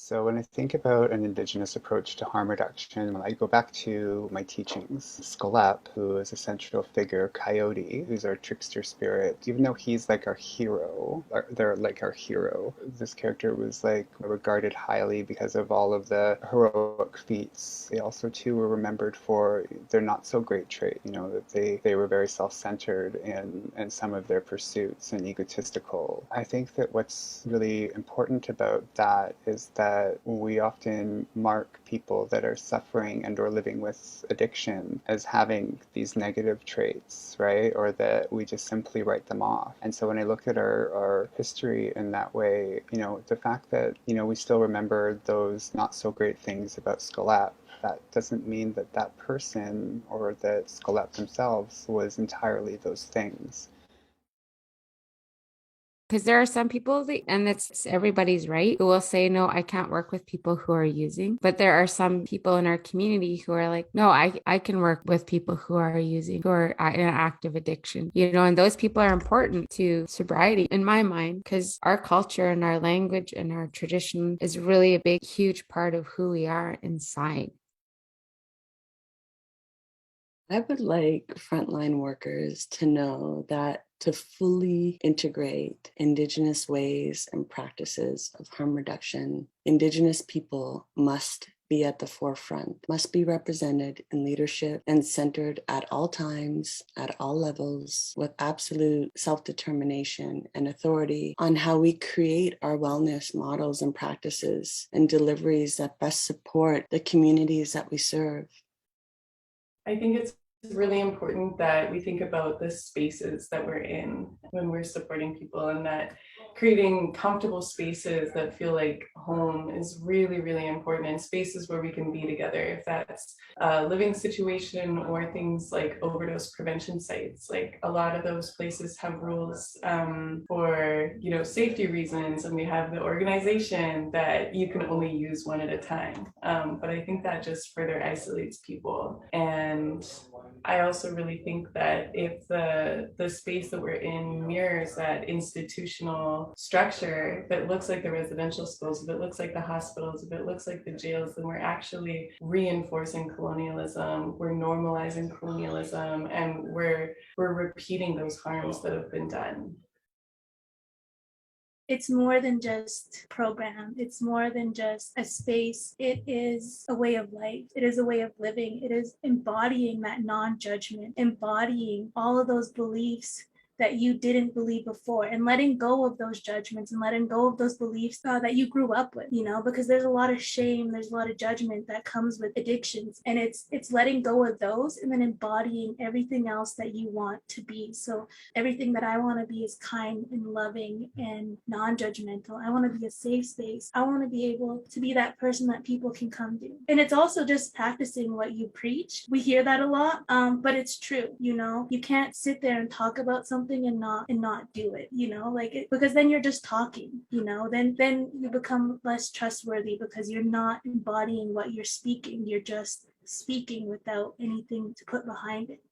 So when I think about an Indigenous approach to harm reduction, when I go back to my teachings, Skalep, who is a central figure, Coyote, who's our trickster spirit, even though he's like our hero, they're like our hero, this character was like regarded highly because of all of the heroic feats. They also too were remembered for their not so great trait, that they were very self-centered in some of their pursuits and egotistical. I think that what's really important about that is that we often mark people that are suffering and or living with addiction as having these negative traits, right? Or that we just simply write them off. And so when I look at our history in that way, the fact that, we still remember those not so great things about Skalep, that doesn't mean that that person or that Skalep themselves was entirely those things. Because there are some people that, and it's everybody's right, who will say, no, I can't work with people who are using. But there are some people in our community who are like, no, I can work with people who are using, who are in active addiction, and those people are important to sobriety in my mind, because our culture and our language and our tradition is really a big, huge part of who we are inside. I would like frontline workers to know that to fully integrate Indigenous ways and practices of harm reduction, Indigenous people must be at the forefront, must be represented in leadership and centered at all times, at all levels, with absolute self-determination and authority on how we create our wellness models and practices and deliveries that best support the communities that we serve. I think it's really important that we think about the spaces that we're in when we're supporting people, and that creating comfortable spaces that feel like home is really, really important, and spaces where we can be together. If that's a living situation or things like overdose prevention sites, like a lot of those places have rules for safety reasons, and we have the organization that you can only use one at a time. But I think that just further isolates people. And I also really think that if the space that we're in mirrors that institutional structure, if it looks like the residential schools, if it looks like the hospitals, if it looks like the jails, then we're actually reinforcing colonialism, we're normalizing colonialism, and we're repeating those harms that have been done. It's more than just program. It's more than just a space. It is a way of life. It is a way of living. It is embodying that non-judgment, embodying all of those beliefs that you didn't believe before, and letting go of those judgments and letting go of those beliefs that you grew up with, because there's a lot of shame, there's a lot of judgment that comes with addictions, and it's letting go of those and then embodying everything else that you want to be. So everything that I want to be is kind and loving and non-judgmental. I want to be a safe space. I want to be able to be that person that people can come to. And it's also just practicing what you preach. We hear that a lot, but it's true. You can't sit there and talk about something and not do it, because then you're just talking, then you become less trustworthy because you're not embodying what you're speaking. You're just speaking without anything to put behind it.